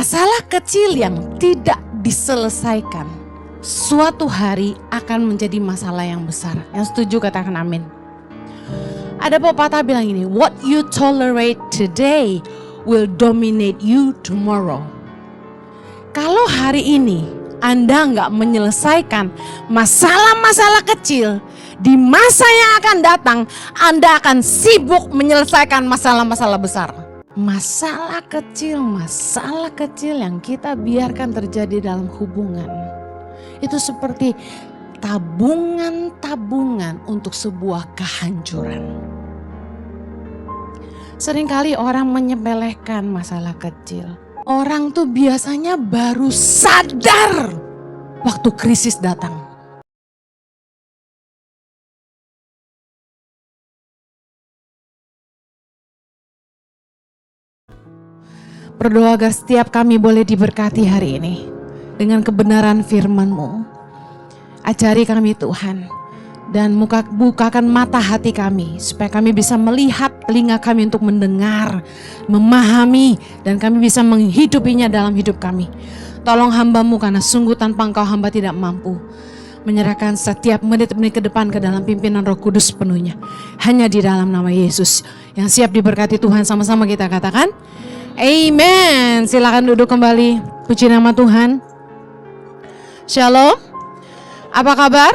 Masalah kecil yang tidak diselesaikan suatu hari akan menjadi masalah yang besar. Yang setuju katakan amin. Ada pepatah bilang ini, what you tolerate today will dominate you tomorrow. Kalau hari ini Anda nggak menyelesaikan masalah-masalah kecil, di masa yang akan datang Anda akan sibuk menyelesaikan masalah-masalah besar. Masalah kecil yang kita biarkan terjadi dalam hubungan itu seperti tabungan-tabungan untuk sebuah kehancuran. Seringkali orang menyepelekan masalah kecil. Orang tuh biasanya baru sadar waktu krisis datang. Berdoa agar setiap kami boleh diberkati hari ini dengan kebenaran firman-Mu. Ajari kami Tuhan, dan bukakan mata hati kami supaya kami bisa melihat, telinga kami untuk mendengar, memahami, dan kami bisa menghidupinya dalam hidup kami. Tolong hamba-Mu karena sungguh tanpa Engkau hamba tidak mampu. Menyerahkan setiap menit-menit ke depan ke dalam pimpinan Roh Kudus penuhnya. Hanya di dalam nama Yesus yang siap diberkati Tuhan, sama-sama kita katakan amen. Silakan duduk kembali. Puji nama Tuhan. Shalom. Apa kabar?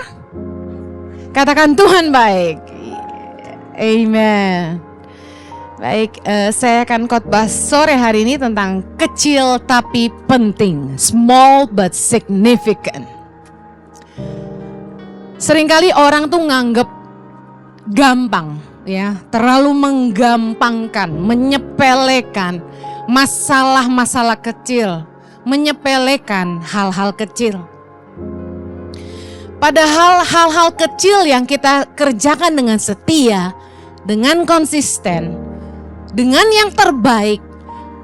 Katakan Tuhan baik. Amen. Baik, saya akan khotbah sore hari ini tentang kecil tapi penting. Small but significant. Seringkali orang tuh nganggep gampang, ya, terlalu menggampangkan, menyepelekan masalah-masalah kecil, menyepelekan hal-hal kecil. Padahal hal-hal kecil yang kita kerjakan dengan setia, dengan konsisten, dengan yang terbaik,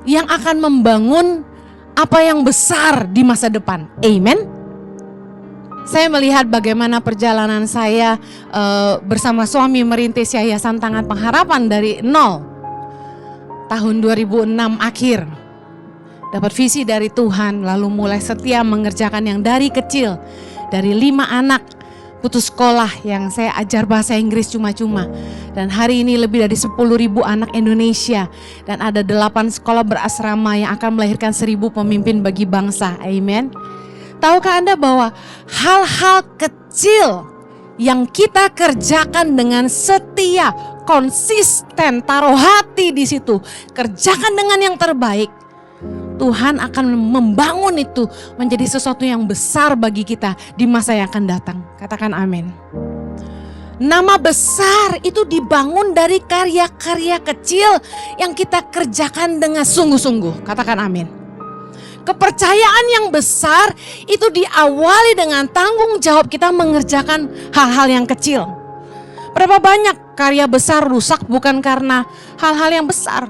yang akan membangun apa yang besar di masa depan. Amen. Saya melihat bagaimana perjalanan saya bersama suami merintis Yayasan Tangan Pengharapan dari nol. Tahun 2006 akhir. Dapat visi dari Tuhan, lalu mulai setia mengerjakan yang dari kecil. Dari 5 anak putus sekolah yang saya ajar bahasa Inggris cuma-cuma. Dan hari ini lebih dari 10.000 anak Indonesia. Dan ada 8 sekolah berasrama yang akan melahirkan 1.000 pemimpin bagi bangsa. Amen. Tahukah Anda bahwa hal-hal kecil yang kita kerjakan dengan setia, konsisten, taruh hati di situ, kerjakan dengan yang terbaik, Tuhan akan membangun itu menjadi sesuatu yang besar bagi kita di masa yang akan datang. Katakan amin. Nama besar itu dibangun dari karya-karya kecil yang kita kerjakan dengan sungguh-sungguh. Katakan amin. Kepercayaan yang besar itu diawali dengan tanggung jawab kita mengerjakan hal-hal yang kecil. Berapa banyak karya besar rusak bukan karena hal-hal yang besar.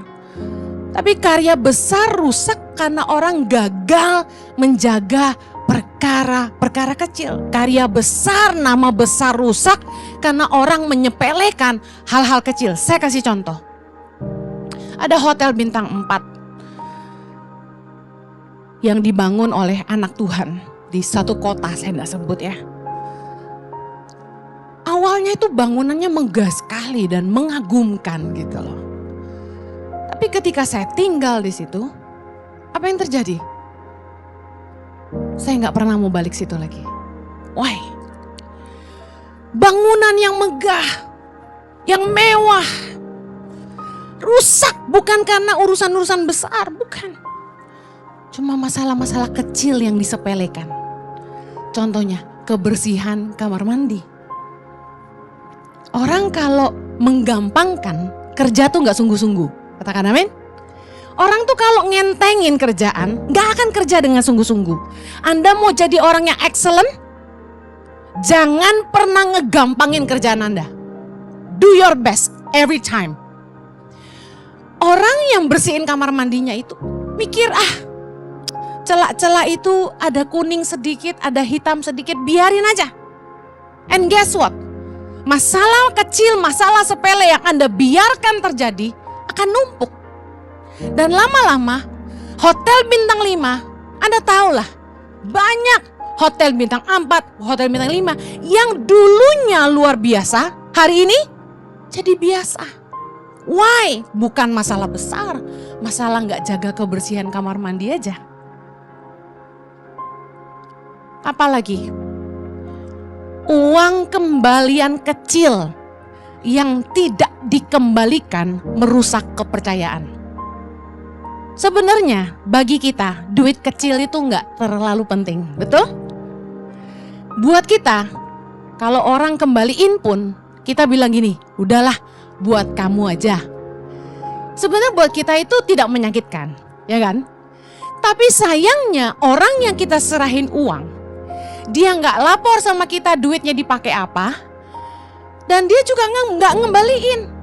Tapi karya besar rusak karena orang gagal menjaga perkara-perkara kecil. Karya besar, nama besar rusak karena orang menyepelekan hal-hal kecil. Saya kasih contoh. Ada hotel bintang 4 yang dibangun oleh anak Tuhan di satu kota, saya tidak sebut ya. Awalnya itu bangunannya megah sekali dan mengagumkan gitu loh. Tapi ketika saya tinggal di situ, apa yang terjadi? Saya nggak pernah mau balik situ lagi. Why? Bangunan yang megah, yang mewah, rusak bukan karena urusan-urusan besar, bukan. Cuma masalah-masalah kecil yang disepelekan. Contohnya kebersihan kamar mandi. Orang kalau menggampangkan kerja tuh gak sungguh-sungguh. Katakan amin. Orang tuh kalau ngentengin kerjaan gak akan kerja dengan sungguh-sungguh. Anda mau jadi orang yang excellent? Jangan pernah ngegampangin kerjaan Anda. Do your best every time. Orang yang bersihin kamar mandinya itu mikir celah-celah itu ada kuning sedikit, ada hitam sedikit, biarin aja. And guess what? Masalah kecil, masalah sepele yang Anda biarkan terjadi akan numpuk. Dan lama-lama Hotel bintang 5, Anda tahulah, banyak hotel bintang 4, hotel bintang 5 yang dulunya luar biasa, hari ini jadi biasa. Why? Bukan masalah besar, masalah nggak jaga kebersihan kamar mandi aja. Apalagi uang kembalian kecil yang tidak dikembalikan merusak kepercayaan. Sebenarnya bagi kita duit kecil itu nggak terlalu penting, betul? Buat kita, kalau orang kembaliin pun kita bilang gini, udahlah buat kamu aja. Sebenarnya buat kita itu tidak menyakitkan, ya kan? Tapi sayangnya orang yang kita serahin uang, dia nggak lapor sama kita duitnya dipakai apa, dan dia juga nggak ngembaliin.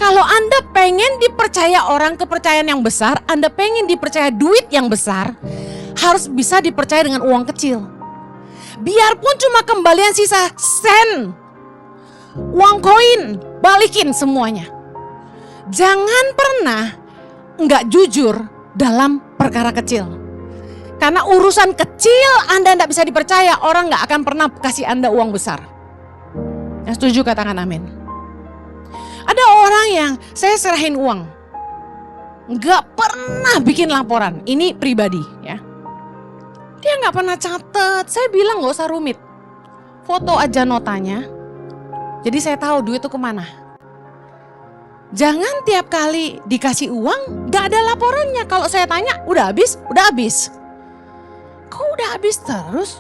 Kalau Anda pengen dipercaya orang kepercayaan yang besar, Anda pengen dipercaya duit yang besar, harus bisa dipercaya dengan uang kecil. Biarpun cuma kembalian sisa sen, uang koin, balikin semuanya. Jangan pernah nggak jujur dalam perkara kecil. Karena urusan kecil Anda nggak bisa dipercaya, orang nggak akan pernah kasih Anda uang besar. Yang setuju katakan amin. Ada orang yang saya serahin uang, nggak pernah bikin laporan. Ini pribadi ya. Dia nggak pernah catat. Saya bilang nggak usah rumit, foto aja notanya. Jadi saya tahu duit itu kemana. Jangan tiap kali dikasih uang nggak ada laporannya. Kalau saya tanya, udah habis, udah habis. Kok udah habis terus?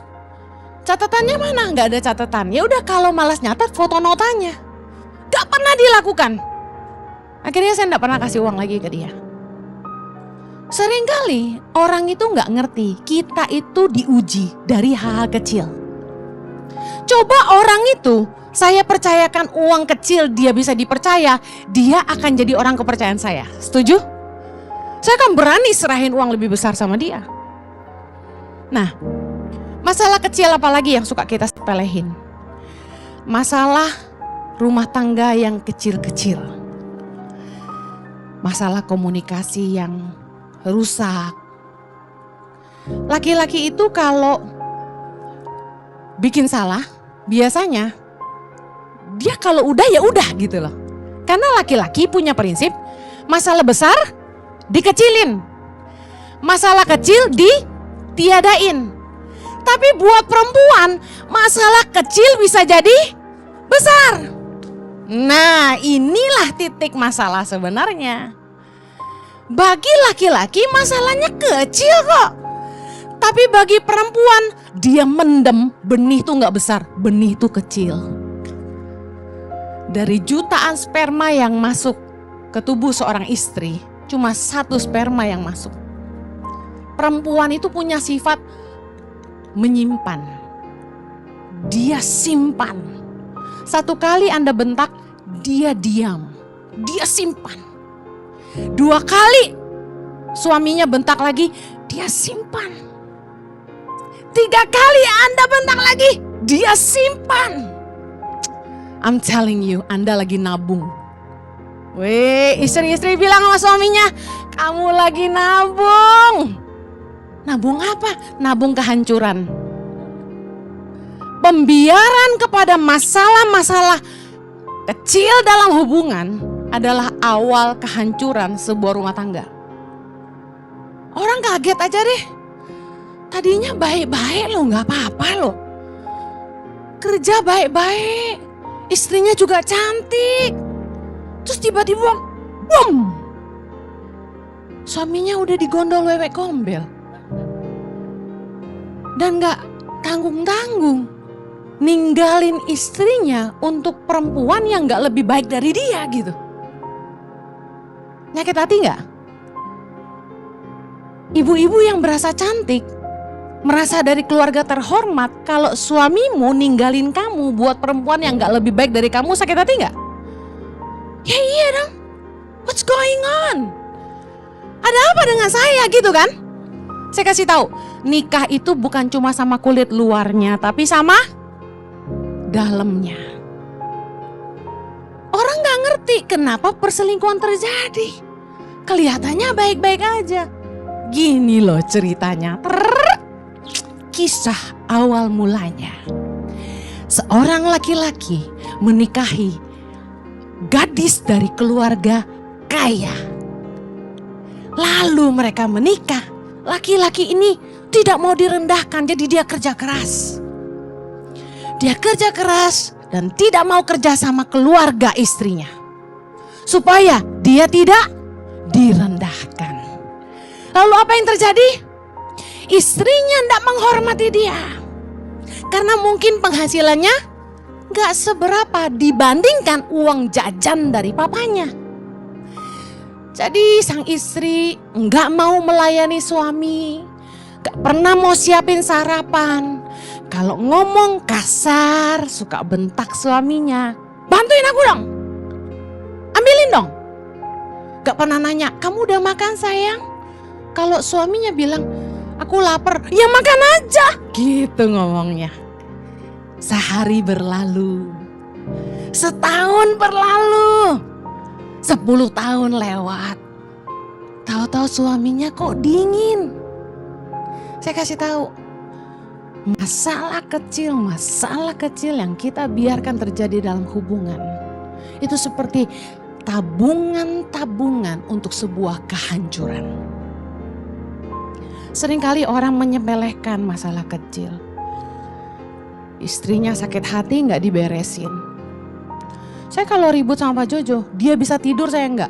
Catatannya mana? Nggak ada catatan. Ya udah, kalau malas nyatat, foto notanya. Gak pernah dilakukan. Akhirnya saya gak pernah kasih uang lagi ke dia. Seringkali orang itu gak ngerti kita itu diuji dari hal-hal kecil. Coba orang itu saya percayakan uang kecil, dia bisa dipercaya, dia akan jadi orang kepercayaan saya. Setuju? Saya akan berani serahin uang lebih besar sama dia. Nah, masalah kecil apalagi yang suka kita sepelehin? Masalah rumah tangga yang kecil-kecil, masalah komunikasi yang rusak. Laki-laki itu kalau bikin salah, biasanya dia kalau udah ya udah gitu loh. Karena laki-laki punya prinsip, masalah besar dikecilin, masalah kecil ditiadain. Tapi buat perempuan, masalah kecil bisa jadi besar. Nah, inilah titik masalah sebenarnya. Bagi laki-laki masalahnya kecil kok. Tapi bagi perempuan, dia mendem, benih itu gak besar, benih itu kecil. Dari jutaan sperma yang masuk ke tubuh seorang istri, cuma 1 sperma yang masuk. Perempuan itu punya sifat menyimpan. Dia simpan. 1 kali Anda bentak, dia diam, dia simpan. 2 kali suaminya bentak lagi, dia simpan. 3 kali Anda bentak lagi, dia simpan. I'm telling you, Anda lagi nabung. Weh, istri-istri bilang sama suaminya, kamu lagi nabung. Nabung apa? Nabung kehancuran. Pembiaran kepada masalah-masalah kecil dalam hubungan adalah awal kehancuran sebuah rumah tangga. Orang kaget aja deh. Tadinya baik-baik loh, gak apa-apa loh. Kerja baik-baik, istrinya juga cantik. Terus tiba-tiba, boom! Suaminya udah digondol wewek gombel. Dan gak tanggung-tanggung ninggalin istrinya untuk perempuan yang gak lebih baik dari dia gitu. Nyakit hati gak? Ibu-ibu yang berasa cantik, merasa dari keluarga terhormat, kalau suamimu ninggalin kamu buat perempuan yang gak lebih baik dari kamu, sakit hati gak? Ya iya dong. What's going on? Ada apa dengan saya gitu kan? Saya kasih tahu, nikah itu bukan cuma sama kulit luarnya, tapi sama dalamnya. Orang gak ngerti kenapa perselingkuhan terjadi. Kelihatannya baik-baik aja. Gini loh ceritanya. Kisah awal mulanya. Seorang laki-laki menikahi gadis dari keluarga kaya. Lalu mereka menikah. Laki-laki ini tidak mau direndahkan, jadi dia kerja keras. Dia kerja keras dan tidak mau kerja sama keluarga istrinya, supaya dia tidak direndahkan. Lalu apa yang terjadi? Istrinya tidak menghormati dia. Karena mungkin penghasilannya gak seberapa dibandingkan uang jajan dari papanya. Jadi sang istri gak mau melayani suami, gak pernah mau siapin sarapan. Kalau ngomong kasar, suka bentak suaminya. Bantuin aku dong, ambilin dong. Gak pernah nanya, kamu udah makan sayang? Kalau suaminya bilang, aku lapar, ya makan aja. Gitu ngomongnya. Sehari berlalu, setahun berlalu, 10 tahun lewat. Tahu-tahu suaminya kok dingin. Saya kasih tahu, masalah kecil yang kita biarkan terjadi dalam hubungan itu seperti tabungan-tabungan untuk sebuah kehancuran. Seringkali orang menyepelekan masalah kecil. Istrinya sakit hati gak diberesin. Saya kalau ribut sama Pak Jojo, dia bisa tidur, saya enggak.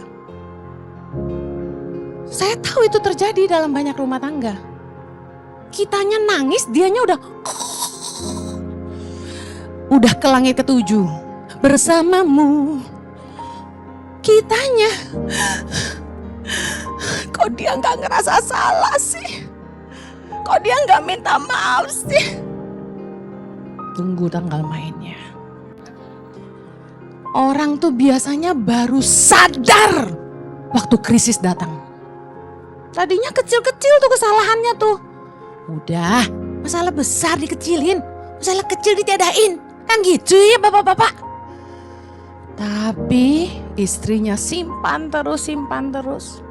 Saya tahu itu terjadi dalam banyak rumah tangga. Kitanya nangis, dianya udah ke langit ke-7 bersamamu. Kitanya, kok dia gak ngerasa salah sih? Kok dia gak minta maaf sih? Tunggu tanggal mainnya. Orang tuh biasanya baru sadar waktu krisis datang. Tadinya kecil-kecil tuh kesalahannya tuh. Udah, masalah besar dikecilin, masalah kecil ditiadain. Kan gitu ya bapak-bapak. Tapi istrinya simpan terus.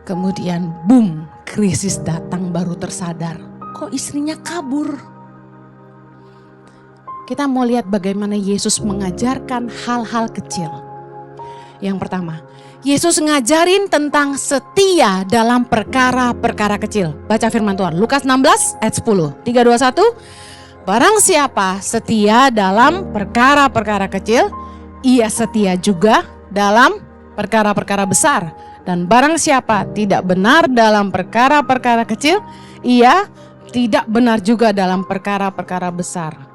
Kemudian boom, krisis datang, baru tersadar. Kok istrinya kabur? Kita mau lihat bagaimana Yesus mengajarkan hal-hal kecil. Yang pertama, Yesus ngajarin tentang setia dalam perkara-perkara kecil. Baca firman Tuhan, Lukas 16 ayat 10. 3, 2, 1. Barang siapa setia dalam perkara-perkara kecil, ia setia juga dalam perkara-perkara besar. Dan barang siapa tidak benar dalam perkara-perkara kecil, ia tidak benar juga dalam perkara-perkara besar.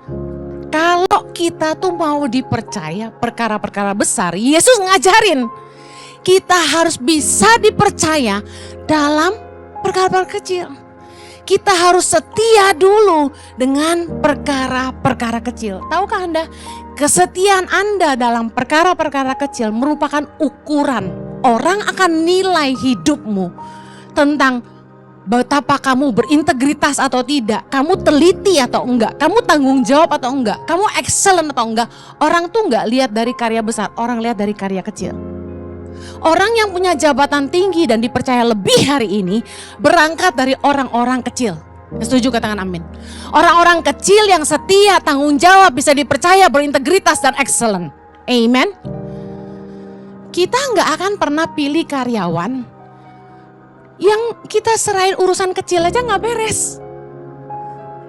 Kalau kita tuh mau dipercaya perkara-perkara besar, Yesus ngajarin kita harus bisa dipercaya dalam perkara-perkara kecil. Kita harus setia dulu dengan perkara-perkara kecil. Tahukah Anda, kesetiaan Anda dalam perkara-perkara kecil merupakan ukuran orang akan nilai hidupmu tentang betapa kamu berintegritas atau tidak, kamu teliti atau enggak, kamu tanggung jawab atau enggak, kamu excellent atau enggak. Orang tuh enggak lihat dari karya besar, orang lihat dari karya kecil. Orang yang punya jabatan tinggi dan dipercaya lebih hari ini berangkat dari orang-orang kecil. Setuju, katakan amin. Orang-orang kecil yang setia, tanggung jawab, bisa dipercaya, berintegritas dan excellent. Amen. Kita enggak akan pernah pilih karyawan yang kita serahin urusan kecil aja gak beres.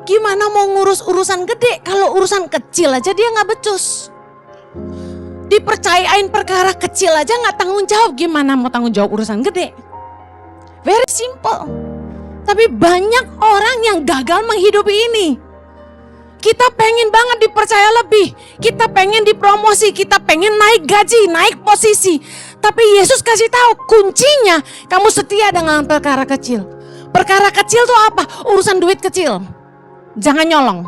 Gimana mau ngurus urusan gede kalau urusan kecil aja dia gak becus. Dipercayain perkara kecil aja gak tanggung jawab, gimana mau tanggung jawab urusan gede? Very simple. Tapi banyak orang yang gagal menghidupi ini. Kita pengen banget dipercaya lebih, kita pengen dipromosi, kita pengen naik gaji, naik posisi. Tapi Yesus kasih tahu kuncinya kamu setia dengan perkara kecil. Perkara kecil tuh apa? Urusan duit kecil. Jangan nyolong.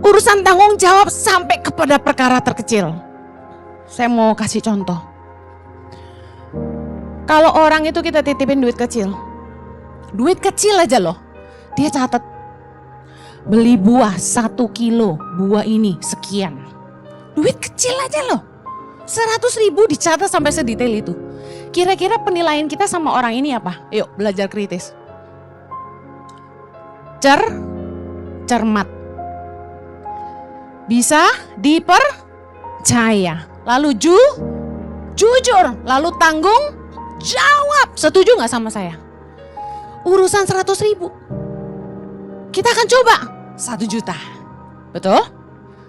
Urusan tanggung jawab sampai kepada perkara terkecil. Saya mau kasih contoh. Kalau orang itu kita titipin duit kecil. Duit kecil aja loh. Dia catat. Beli buah 1 kilo, buah ini sekian. Duit kecil aja loh. 100.000 dicatat sampai sedetail itu. Kira-kira penilaian kita sama orang ini apa? Yuk belajar kritis. Cermat. Bisa dipercaya. Lalu jujur. Lalu tanggung jawab. Setuju gak sama saya? Urusan 100.000. Kita akan coba 1 juta. Betul?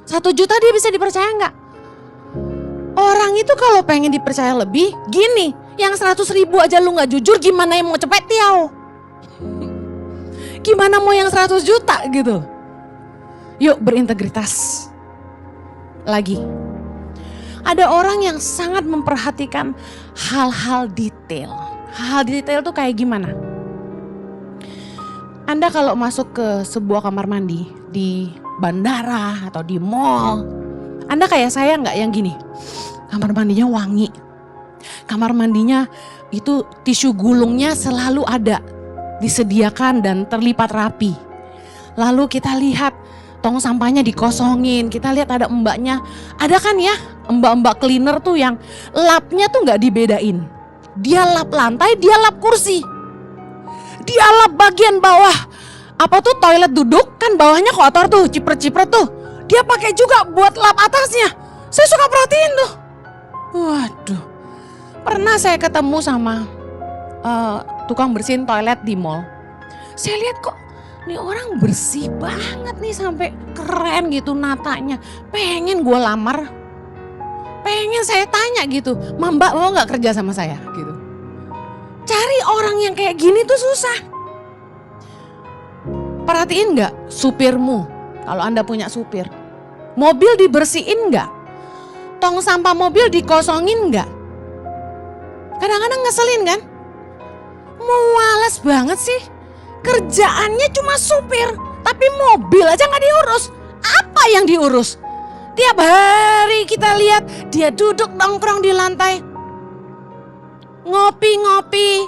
1 juta dia bisa dipercaya gak? Orang itu kalau pengen dipercaya lebih, gini, yang 100.000 aja lu gak jujur, gimana yang mau cepet tiau? Gimana mau yang 100 juta gitu? Yuk berintegritas. Lagi, ada orang yang sangat memperhatikan hal-hal detail. Hal detail tuh kayak gimana? Anda kalau masuk ke sebuah kamar mandi di bandara atau di mall, Anda kayak saya nggak yang gini? Kamar mandinya wangi, kamar mandinya itu tisu gulungnya selalu ada, disediakan dan terlipat rapi. Lalu kita lihat tong sampahnya dikosongin, kita lihat ada mbaknya, ada kan ya mbak-mbak cleaner tuh yang lapnya tuh nggak dibedain. Dia lap lantai, dia lap kursi, dia lap bagian bawah. Apa tuh toilet duduk kan bawahnya kotor tuh, cipret-cipret tuh. Dia pakai juga buat lap atasnya. Saya suka perhatiin tuh. Waduh, pernah saya ketemu sama tukang bersihin toilet di mall. Saya lihat kok nih orang bersih banget nih sampai keren gitu natanya. Pengen gue lamar, pengen saya tanya gitu, Mbak mau gak kerja sama saya gitu. Cari orang yang kayak gini tuh susah. Perhatiin gak supirmu, kalau Anda punya supir, mobil dibersihin gak? Tong sampah mobil dikosongin gak? Kadang-kadang ngeselin kan? Malas banget sih. Kerjaannya cuma supir, tapi mobil aja gak diurus. Apa yang diurus? Tiap hari kita lihat dia duduk nongkrong di lantai, ngopi-ngopi,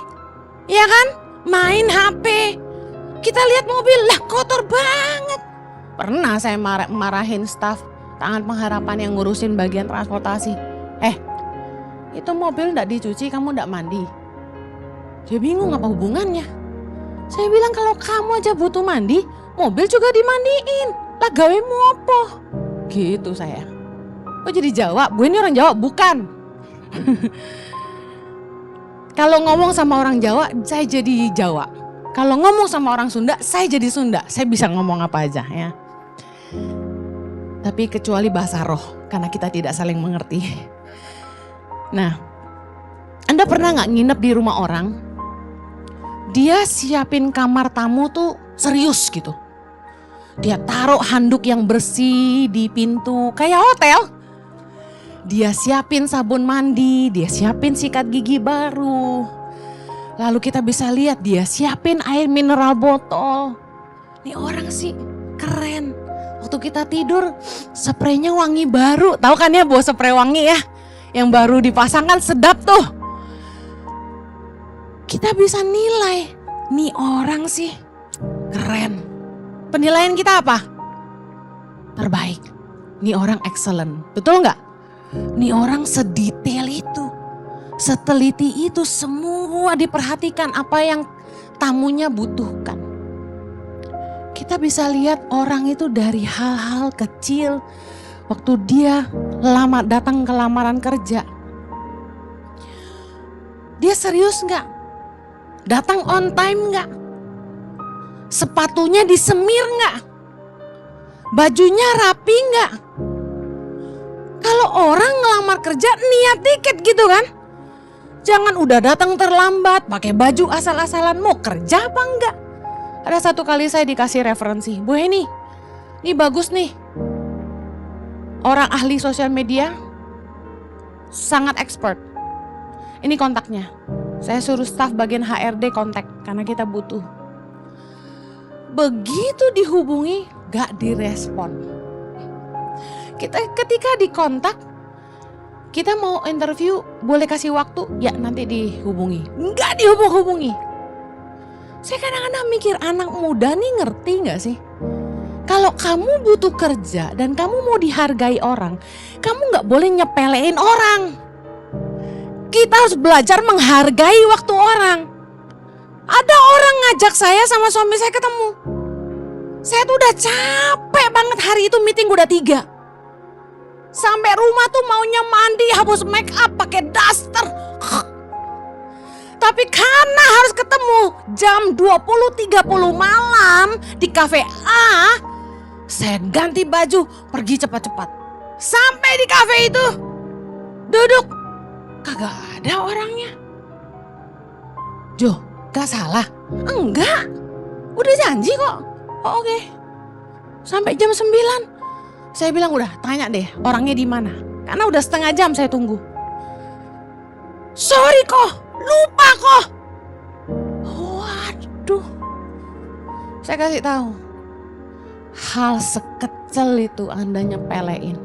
ya kan? Main HP. Kita lihat mobil, lah kotor banget. Pernah saya marahin staf Tangan Pengharapan yang ngurusin bagian transportasi. Itu mobil gak dicuci, kamu gak mandi. Dia bingung apa hubungannya. Saya bilang kalau kamu aja butuh mandi, mobil juga dimandiin. Lah gawemu apa? Gitu saya. Kok jadi Jawa? Bu ini orang Jawa? Bukan. Kalau ngomong sama orang Jawa, saya jadi Jawa. Kalau ngomong sama orang Sunda, saya jadi Sunda. Saya bisa ngomong apa aja ya. Tapi kecuali bahasa roh, karena kita tidak saling mengerti. Nah, Anda pernah gak nginep di rumah orang, dia siapin kamar tamu tuh serius gitu. Dia taruh handuk yang bersih di pintu, kayak hotel. Dia siapin sabun mandi, dia siapin sikat gigi baru. Lalu kita bisa lihat dia siapin air mineral botol. Ini orang sih keren. Waktu kita tidur, spraynya wangi baru. Tahu kan ya bau spray wangi ya? Yang baru dipasang kan sedap tuh. Kita bisa nilai, nih orang sih keren. Penilaian kita apa? Terbaik. Nih orang excellent. Betul nggak? Nih orang sedetail itu, seteliti itu, semua diperhatikan apa yang tamunya butuhkan. Kita bisa lihat orang itu dari hal-hal kecil. Waktu dia datang ke lamaran kerja, dia serius nggak? Datang on time nggak? Sepatunya disemir nggak? Bajunya rapi nggak? Kalau orang ngelamar kerja niat dikit gitu kan? Jangan udah datang terlambat, pakai baju asal-asalan, mau kerja apa enggak? Ada satu kali saya dikasih referensi, Bu Heni, ini bagus nih. Orang ahli sosial media, sangat expert. Ini kontaknya. Saya suruh staf bagian HRD kontak karena kita butuh. Begitu dihubungi, gak direspon. Ketika dikontak, kita mau interview, boleh kasih waktu? Ya nanti dihubungi. Gak dihubung-hubungi. Saya kadang-kadang mikir anak muda nih ngerti gak sih? Kalau kamu butuh kerja dan kamu mau dihargai orang, kamu gak boleh nyepelein orang. Kita harus belajar menghargai waktu orang. Ada orang ngajak saya sama suami saya ketemu. Saya tuh udah capek banget, hari itu meeting udah 3. Sampai rumah tuh maunya mandi, hapus make up, pakai daster. Tapi karena harus ketemu jam 20.30 malam di kafe A, saya ganti baju, pergi cepat-cepat. Sampai di kafe itu, duduk, kagak ada orangnya. Jo, gak salah? Enggak, udah janji kok. Oh, oke. Sampai jam 9. Saya bilang udah tanya deh orangnya di mana. Karena udah setengah jam saya tunggu. Sorry kok, lupa kok. Waduh. Saya kasih tahu. Hal sekecil itu Anda nyepelein,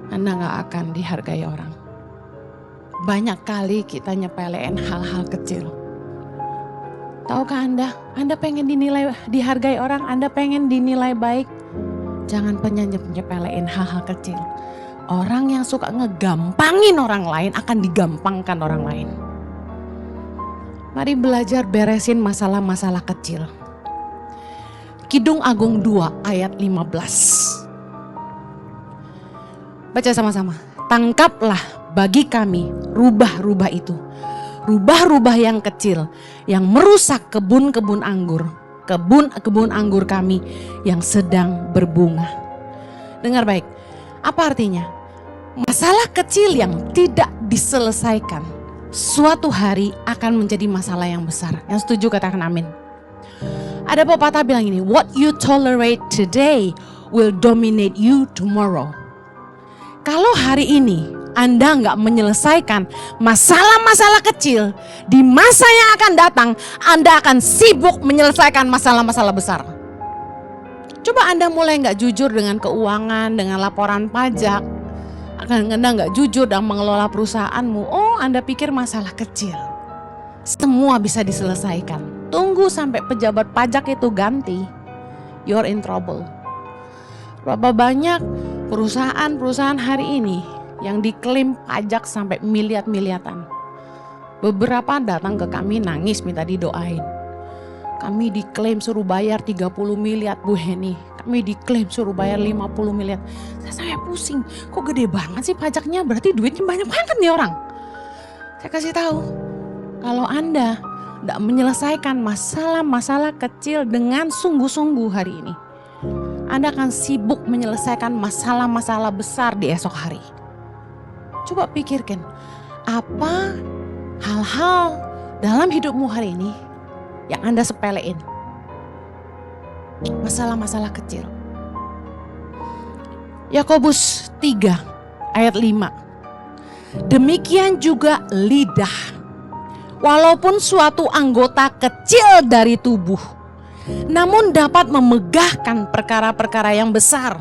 Anda gak akan dihargai orang. Banyak kali kita nyepelein hal-hal kecil. Tahukah Anda pengen dinilai, dihargai orang, Anda pengen dinilai baik. Jangan nyepelein hal-hal kecil. Orang yang suka ngegampangin orang lain akan digampangkan orang lain. Mari belajar beresin masalah-masalah kecil. Kidung Agung 2 ayat 15. Baca sama-sama. Tangkaplah bagi kami rubah-rubah itu. Rubah-rubah yang kecil yang merusak kebun-kebun anggur. Kebun anggur kami yang sedang berbunga. Dengar baik, apa artinya? Masalah kecil yang tidak diselesaikan suatu hari akan menjadi masalah yang besar. Yang setuju katakan amin. Ada pepatah bilang ini, what you tolerate today will dominate you tomorrow. Kalau hari ini Anda nggak menyelesaikan masalah-masalah kecil, di masa yang akan datang Anda akan sibuk menyelesaikan masalah-masalah besar. Coba Anda mulai nggak jujur dengan keuangan, dengan laporan pajak, Anda nggak jujur dalam mengelola perusahaanmu. Oh, Anda pikir masalah kecil, semua bisa diselesaikan. Tunggu sampai pejabat pajak itu ganti, you're in trouble. Berapa banyak perusahaan-perusahaan hari ini yang diklaim pajak sampai miliar-miliaran. Beberapa datang ke kami nangis minta didoain. Kami diklaim suruh bayar 30 miliar Bu Heni. Kami diklaim suruh bayar 50 miliar. Saya pusing, kok gede banget sih pajaknya? Berarti duitnya banyak banget nih orang. Saya kasih tahu, kalau Anda tidak menyelesaikan masalah-masalah kecil dengan sungguh-sungguh hari ini, Anda akan sibuk menyelesaikan masalah-masalah besar di esok hari. Coba pikirkan, apa hal-hal dalam hidupmu hari ini yang Anda sepelein? Masalah-masalah kecil. Yakobus 3 ayat 5. Demikian juga lidah. Walaupun suatu anggota kecil dari tubuh, namun dapat memegahkan perkara-perkara yang besar.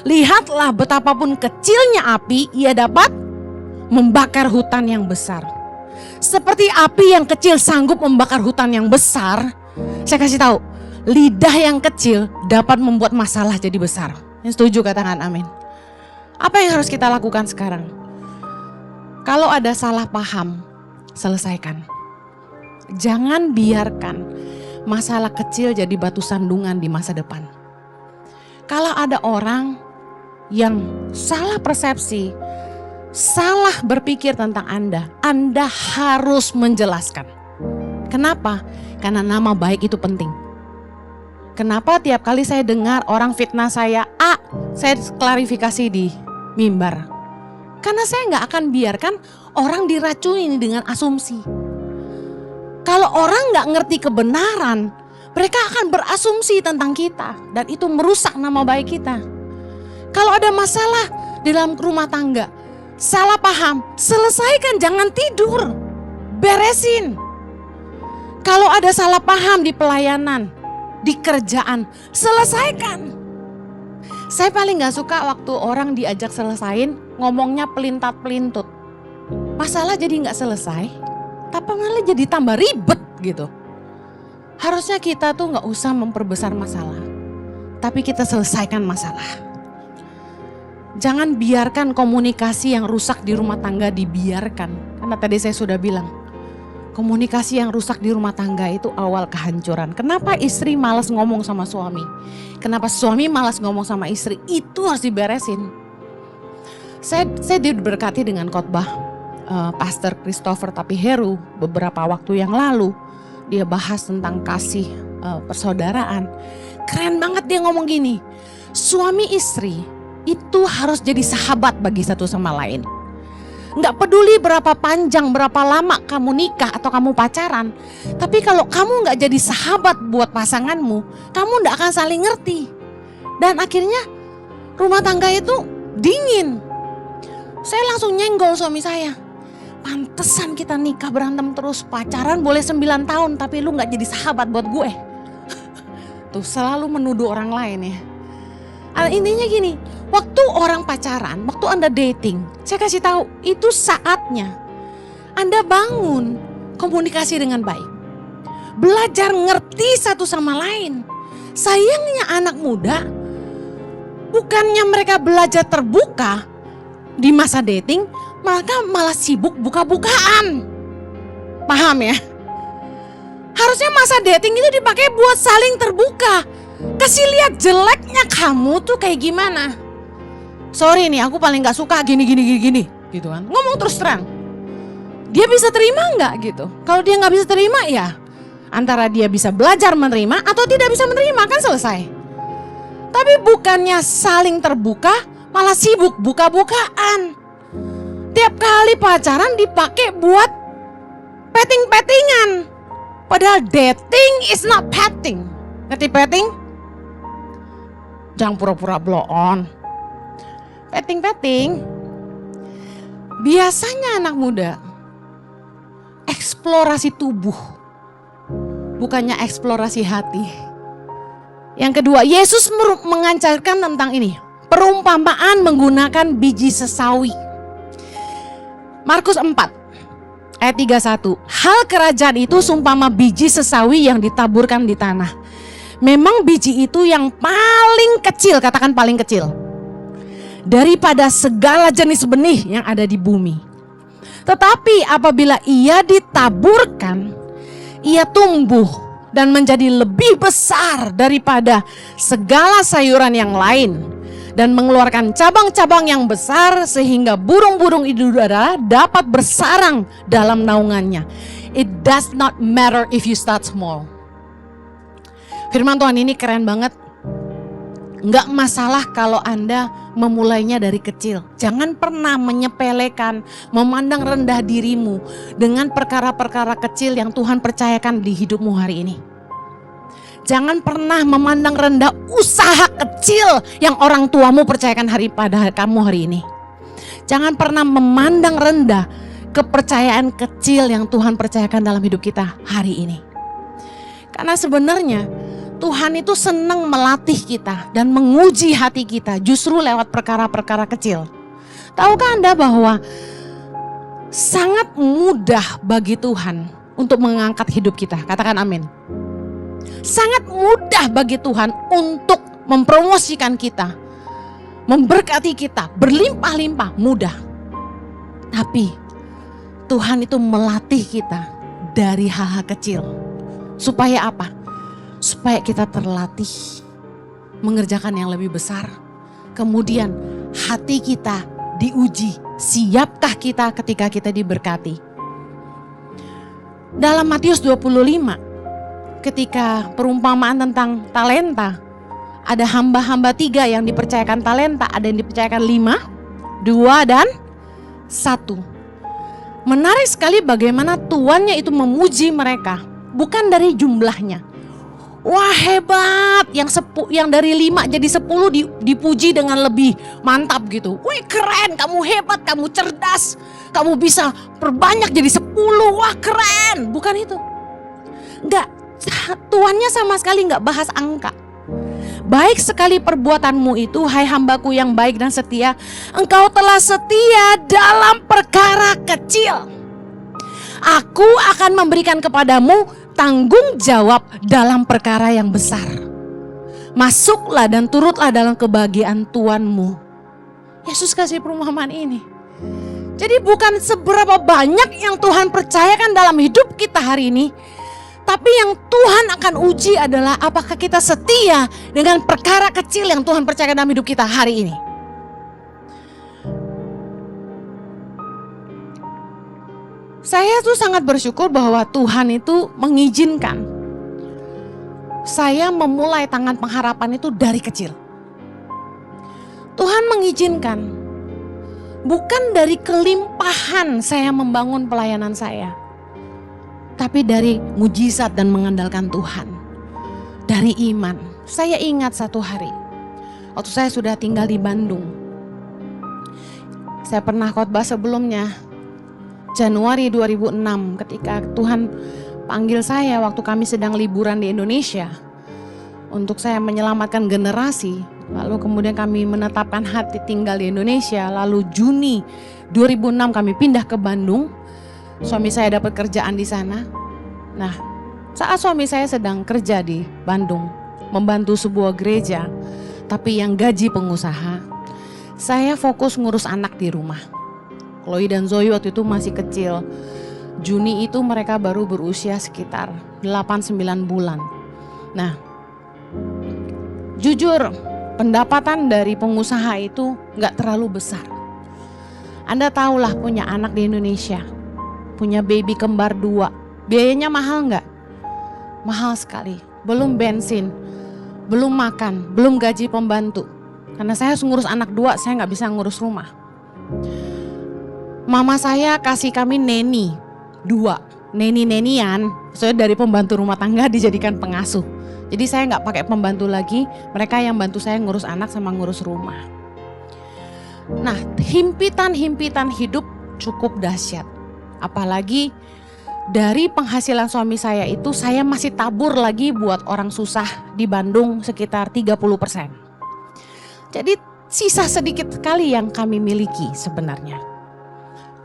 Lihatlah betapapun kecilnya api, ia dapat membakar hutan yang besar. Seperti api yang kecil sanggup membakar hutan yang besar, saya kasih tahu, lidah yang kecil dapat membuat masalah jadi besar. Yang setuju katakan amin. Apa yang harus kita lakukan sekarang? Kalau ada salah paham, selesaikan. Jangan biarkan masalah kecil jadi batu sandungan di masa depan. Kalau ada orang yang salah persepsi, salah berpikir tentang Anda harus menjelaskan. Kenapa? Karena nama baik itu penting. Kenapa tiap kali saya dengar orang fitnah saya A, saya klarifikasi di mimbar? Karena saya nggak akan biarkan orang diracuni dengan asumsi. Kalau orang nggak ngerti kebenaran, mereka akan berasumsi tentang kita dan itu merusak nama baik kita. Kalau ada masalah di dalam rumah tangga, salah paham, selesaikan, jangan tidur, beresin. Kalau ada salah paham di pelayanan, di kerjaan, selesaikan. Saya paling gak suka waktu orang diajak selesain, ngomongnya pelintat-pelintut. Masalah jadi gak selesai, tapi malah jadi tambah ribet gitu. Harusnya kita tuh gak usah memperbesar masalah, tapi kita selesaikan masalah. Jangan biarkan komunikasi yang rusak di rumah tangga dibiarkan. Karena tadi saya sudah bilang, komunikasi yang rusak di rumah tangga itu awal kehancuran. Kenapa istri malas ngomong sama suami? Kenapa suami malas ngomong sama istri? Itu harus diberesin. Saya diberkati dengan khotbah Pastor Christopher Tapiheru beberapa waktu yang lalu. Dia bahas tentang kasih persaudaraan. Keren banget dia ngomong gini, suami istri itu harus jadi sahabat bagi satu sama lain. Nggak peduli berapa panjang, berapa lama kamu nikah atau kamu pacaran. Tapi kalau kamu nggak jadi sahabat buat pasanganmu, kamu nggak akan saling ngerti. Dan akhirnya rumah tangga itu dingin. Saya langsung nyenggol suami saya. Pantesan kita nikah berantem terus, pacaran boleh 9 tahun tapi lu nggak jadi sahabat buat gue. Tuh selalu menuduh orang lain ya. Intinya gini, waktu orang pacaran, waktu Anda dating, saya kasih tahu itu saatnya Anda bangun komunikasi dengan baik. Belajar ngerti satu sama lain. Sayangnya anak muda, bukannya mereka belajar terbuka di masa dating, mereka malah sibuk buka-bukaan. Paham ya? Harusnya masa dating itu dipakai buat saling terbuka. Kasih lihat jeleknya kamu tuh kayak gimana. Sorry nih, aku paling gak suka gini gitu kan. Ngomong terus terang. Dia bisa terima gak gitu? Kalau dia gak bisa terima ya antara dia bisa belajar menerima atau tidak bisa menerima, kan selesai. Tapi bukannya saling terbuka, malah sibuk buka-bukaan. Tiap kali pacaran dipakai buat petting-pettingan. Padahal dating is not petting. Ngerti petting? Jangan pura-pura blow on. Petting-petting. Biasanya anak muda eksplorasi tubuh, bukannya eksplorasi hati. Yang kedua, Yesus mengajarkan tentang ini. Perumpamaan menggunakan biji sesawi. Markus 4 ayat 31. Hal kerajaan itu seumpama biji sesawi yang ditaburkan di tanah. Memang biji itu yang paling kecil, katakan paling kecil, daripada segala jenis benih yang ada di bumi. Tetapi apabila ia ditaburkan, ia tumbuh dan menjadi lebih besar daripada segala sayuran yang lain, dan mengeluarkan cabang-cabang yang besar sehingga burung-burung di udara dapat bersarang dalam naungannya. It does not matter if you start small. Firman Tuhan ini keren banget. Enggak masalah kalau Anda memulainya dari kecil. Jangan pernah menyepelekan, memandang rendah dirimu dengan perkara-perkara kecil yang Tuhan percayakan di hidupmu hari ini. Jangan pernah memandang rendah usaha kecil yang orang tuamu percayakan pada kamu hari ini. Jangan pernah memandang rendah kepercayaan kecil yang Tuhan percayakan dalam hidup kita hari ini. Karena sebenarnya Tuhan itu senang melatih kita dan menguji hati kita justru lewat perkara-perkara kecil. Tahukah Anda bahwa sangat mudah bagi Tuhan untuk mengangkat hidup kita? Katakan amin. Sangat mudah bagi Tuhan untuk mempromosikan kita, memberkati kita, berlimpah-limpah, mudah. Tapi Tuhan itu melatih kita dari hal-hal kecil. Supaya apa? Supaya kita terlatih mengerjakan yang lebih besar. Kemudian hati kita diuji, siapkah kita ketika kita diberkati. Dalam Matius 25, ketika perumpamaan tentang talenta, ada hamba-hamba 3 yang dipercayakan talenta, ada yang dipercayakan 5, 2 dan 1. Menarik sekali bagaimana tuannya itu memuji mereka, bukan dari jumlahnya. Wah hebat, yang dari 5 jadi 10 dipuji dengan lebih mantap gitu. Wih keren, kamu hebat, kamu cerdas, kamu bisa perbanyak jadi 10, wah keren. Bukan itu. Enggak, tuannya sama sekali enggak bahas angka. Baik sekali perbuatanmu itu, hai hambaku yang baik dan setia. Engkau telah setia dalam perkara kecil. Aku akan memberikan kepadamu tanggung jawab dalam perkara yang besar. Masuklah dan turutlah dalam kebahagiaan Tuanmu. Yesus kasih perumpamaan ini. Jadi bukan seberapa banyak yang Tuhan percayakan dalam hidup kita hari ini, tapi yang Tuhan akan uji adalah apakah kita setia dengan perkara kecil yang Tuhan percayakan dalam hidup kita hari ini. Saya tuh sangat bersyukur bahwa Tuhan itu mengizinkan saya memulai tangan pengharapan itu dari kecil. Tuhan mengizinkan, bukan dari kelimpahan saya membangun pelayanan saya, tapi dari mujizat dan mengandalkan Tuhan, dari iman. Saya ingat satu hari, waktu saya sudah tinggal di Bandung. Saya pernah khotbah sebelumnya, Januari 2006, ketika Tuhan panggil saya waktu kami sedang liburan di Indonesia, untuk saya menyelamatkan generasi. Lalu kemudian kami menetapkan hati tinggal di Indonesia. Lalu Juni 2006 kami pindah ke Bandung. Suami saya dapat kerjaan di sana. Nah, saat suami saya sedang kerja di Bandung, membantu sebuah gereja, tapi yang gaji pengusaha, saya fokus ngurus anak di rumah. Chloe dan Zoe waktu itu masih kecil. Juni itu mereka baru berusia sekitar 8-9 bulan. Nah, jujur, pendapatan dari pengusaha itu gak terlalu besar. Anda tahulah punya anak di Indonesia, punya baby kembar 2, biayanya mahal gak? Mahal sekali, belum bensin, belum makan, belum gaji pembantu. Karena saya harus ngurus anak 2, saya gak bisa ngurus rumah. Mama saya kasih kami neni 2, neni-nenian, soalnya dari pembantu rumah tangga dijadikan pengasuh. Jadi saya nggak pakai pembantu lagi, mereka yang bantu saya ngurus anak sama ngurus rumah. Nah, himpitan-himpitan hidup cukup dahsyat. Apalagi dari penghasilan suami saya itu saya masih tabur lagi buat orang susah di Bandung sekitar 30%. Jadi sisa sedikit sekali yang kami miliki sebenarnya.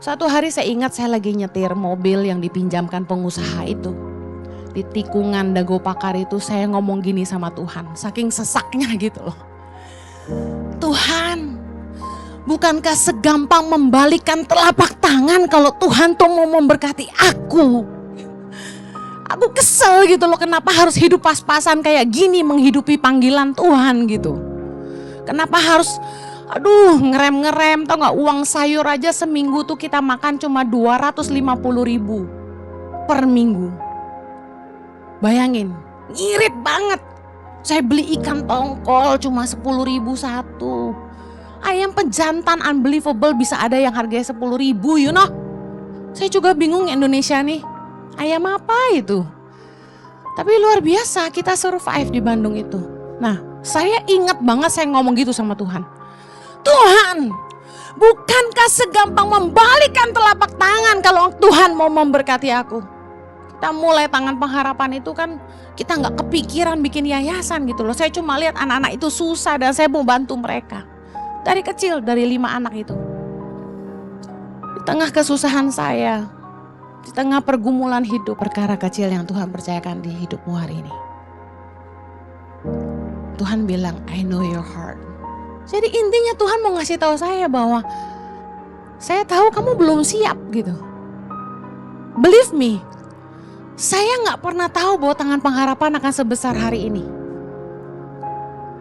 Suatu hari saya ingat saya lagi nyetir mobil yang dipinjamkan pengusaha itu. Di tikungan Dago Pakar itu saya ngomong gini sama Tuhan, saking sesaknya gitu loh. Tuhan, bukankah segampang membalikkan telapak tangan kalau Tuhan tuh mau memberkati aku? Aku kesel gitu loh, kenapa harus hidup pas-pasan kayak gini menghidupi panggilan Tuhan gitu. Kenapa harus ngerem-ngerem, tau gak, uang sayur aja seminggu tuh kita makan cuma 250.000 per minggu. Bayangin, ngirit banget. Saya beli ikan tongkol cuma 10.000 satu. Ayam pejantan unbelievable bisa ada yang harganya 10.000, you know. Saya juga bingung Indonesia nih, ayam apa itu? Tapi luar biasa kita survive di Bandung itu. Nah, saya ingat banget saya ngomong gitu sama Tuhan. Tuhan, bukankah segampang membalikkan telapak tangan kalau Tuhan mau memberkati aku? Kita mulai tangan pengharapan itu kan kita gak kepikiran bikin yayasan gitu loh. Saya cuma lihat anak-anak itu susah dan saya mau bantu mereka. Dari kecil, dari 5 anak itu. Di tengah kesusahan saya, di tengah pergumulan hidup, perkara kecil yang Tuhan percayakan di hidupmu hari ini. Tuhan bilang, I know your heart. Jadi intinya Tuhan mau ngasih tahu saya bahwa saya tahu kamu belum siap gitu. Believe me. Saya gak pernah tahu bahwa tangan pengharapan akan sebesar hari ini.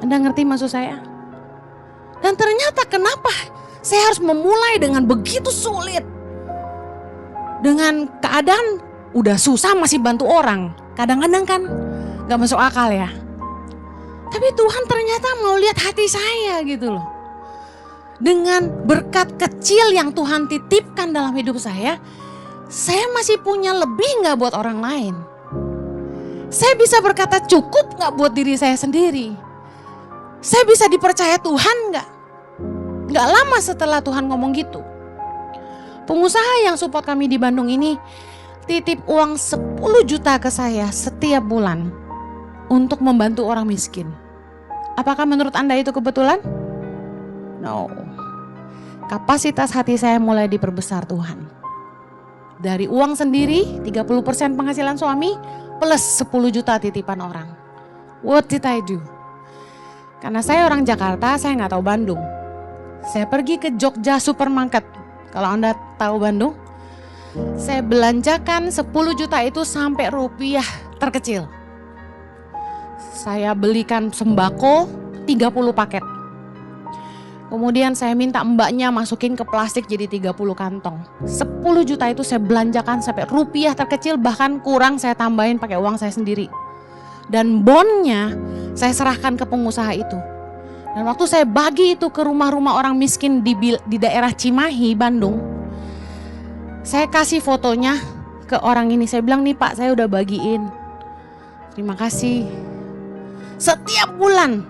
Anda ngerti maksud saya? Dan ternyata kenapa saya harus memulai dengan begitu sulit. Dengan keadaan udah susah masih bantu orang. Kadang-kadang kan gak masuk akal ya. Tapi Tuhan ternyata mau lihat hati saya gitu loh. Dengan berkat kecil yang Tuhan titipkan dalam hidup saya masih punya lebih gak buat orang lain? Saya bisa berkata cukup gak buat diri saya sendiri? Saya bisa dipercaya Tuhan gak? Gak lama setelah Tuhan ngomong gitu, pengusaha yang support kami di Bandung ini titip uang 10 juta ke saya setiap bulan untuk membantu orang miskin. Apakah menurut Anda itu kebetulan? No. Kapasitas hati saya mulai diperbesar Tuhan. Dari uang sendiri 30% penghasilan suami plus 10 juta titipan orang. What did I do? Karena saya orang Jakarta, saya gak tahu Bandung. Saya pergi ke Jogja Supermarket. Kalau Anda tahu Bandung, saya belanjakan 10 juta itu sampai rupiah terkecil. Saya belikan sembako 30 paket. Kemudian saya minta mbaknya masukin ke plastik jadi 30 kantong. 10 juta itu saya belanjakan sampai rupiah terkecil, bahkan kurang saya tambahin pakai uang saya sendiri. Dan bonnya saya serahkan ke pengusaha itu. Dan waktu saya bagi itu ke rumah-rumah orang miskin di daerah Cimahi, Bandung, saya kasih fotonya ke orang ini. Saya bilang, nih Pak, saya udah bagiin. Terima kasih. Setiap bulan